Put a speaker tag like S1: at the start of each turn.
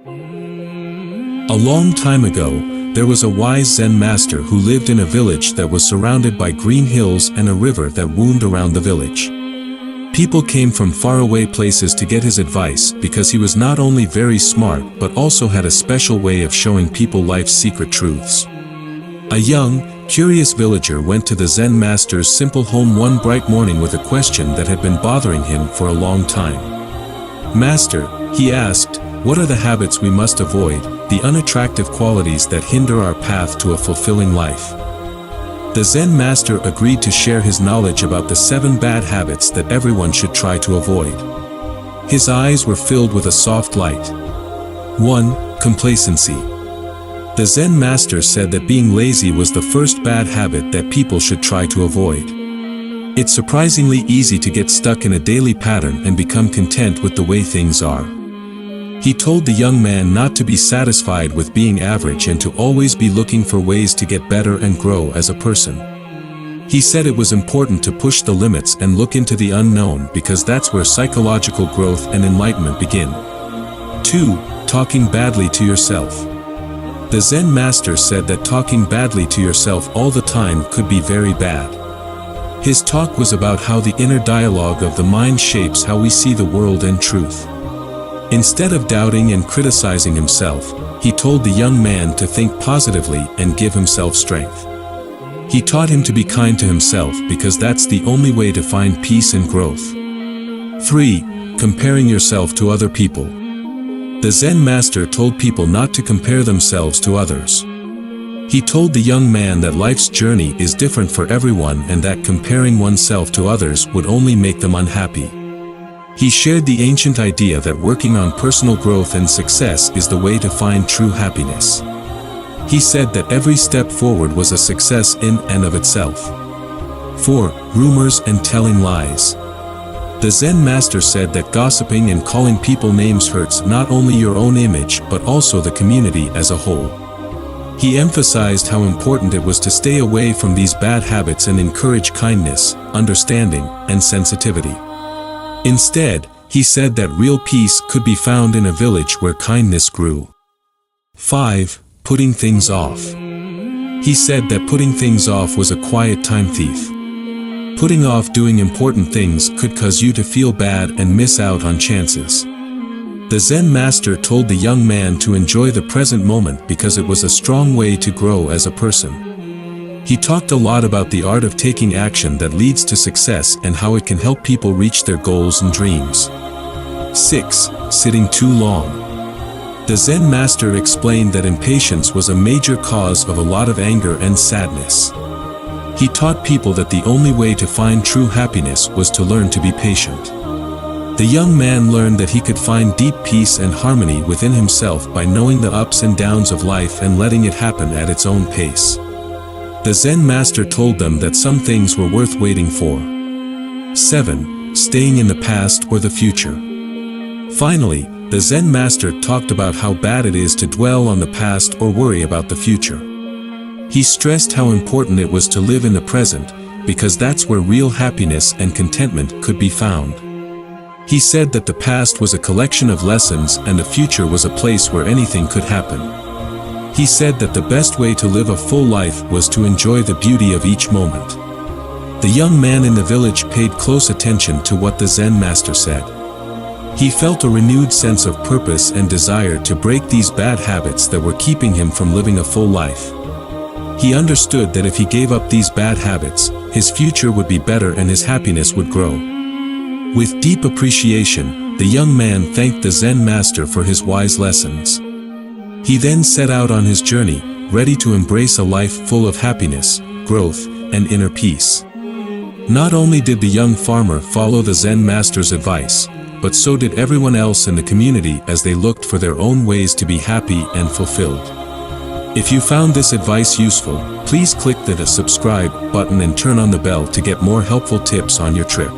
S1: A long time ago, there was a wise Zen master who lived in a village that was surrounded by green hills and a river that wound around the village. People came from faraway places to get his advice because he was not only very smart but also had a special way of showing people life's secret truths. A young, curious villager went to the Zen master's simple home one bright morning with a question that had been bothering him for a long time. "Master," he asked, "what are the habits we must avoid, the unattractive qualities that hinder our path to a fulfilling life?" The Zen master agreed to share his knowledge about the 7 bad habits that everyone should try to avoid. His eyes were filled with a soft light. 1. Complacency. The Zen master said that being lazy was the first bad habit that people should try to avoid. It's surprisingly easy to get stuck in a daily pattern and become content with the way things are. He told the young man not to be satisfied with being average and to always be looking for ways to get better and grow as a person. He said it was important to push the limits and look into the unknown because that's where psychological growth and enlightenment begin. 2. Talking badly to yourself. The Zen master said that talking badly to yourself all the time could be very bad. His talk was about how the inner dialogue of the mind shapes how we see the world and truth. Instead of doubting and criticizing himself, he told the young man to think positively and give himself strength. He taught him to be kind to himself because that's the only way to find peace and growth. 3. Comparing yourself to other people. The Zen master told people not to compare themselves to others. He told the young man that life's journey is different for everyone and that comparing oneself to others would only make them unhappy. He shared the ancient idea that working on personal growth and success is the way to find true happiness. He said that every step forward was a success in and of itself. 4. Rumors and telling lies. The Zen master said that gossiping and calling people names hurts not only your own image but also the community as a whole. He emphasized how important it was to stay away from these bad habits and encourage kindness, understanding, and sensitivity. Instead, he said that real peace could be found in a village where kindness grew. 5. Putting things off. He said that putting things off was a quiet time thief. Putting off doing important things could cause you to feel bad and miss out on chances. The Zen master told the young man to enjoy the present moment because it was a strong way to grow as a person. He talked a lot about the art of taking action that leads to success and how it can help people reach their goals and dreams. 6. Sitting too long. The Zen master explained that impatience was a major cause of a lot of anger and sadness. He taught people that the only way to find true happiness was to learn to be patient. The young man learned that he could find deep peace and harmony within himself by knowing the ups and downs of life and letting it happen at its own pace. The Zen master told them that some things were worth waiting for. 7. Staying in the past or the future. Finally, the Zen master talked about how bad it is to dwell on the past or worry about the future. He stressed how important it was to live in the present, because that's where real happiness and contentment could be found. He said that the past was a collection of lessons and the future was a place where anything could happen. He said that the best way to live a full life was to enjoy the beauty of each moment. The young man in the village paid close attention to what the Zen master said. He felt a renewed sense of purpose and desire to break these bad habits that were keeping him from living a full life. He understood that if he gave up these bad habits, his future would be better and his happiness would grow. With deep appreciation, the young man thanked the Zen master for his wise lessons. He then set out on his journey, ready to embrace a life full of happiness, growth, and inner peace. Not only did the young farmer follow the Zen master's advice, but so did everyone else in the community as they looked for their own ways to be happy and fulfilled. If you found this advice useful, please click the subscribe button and turn on the bell to get more helpful tips on your trip.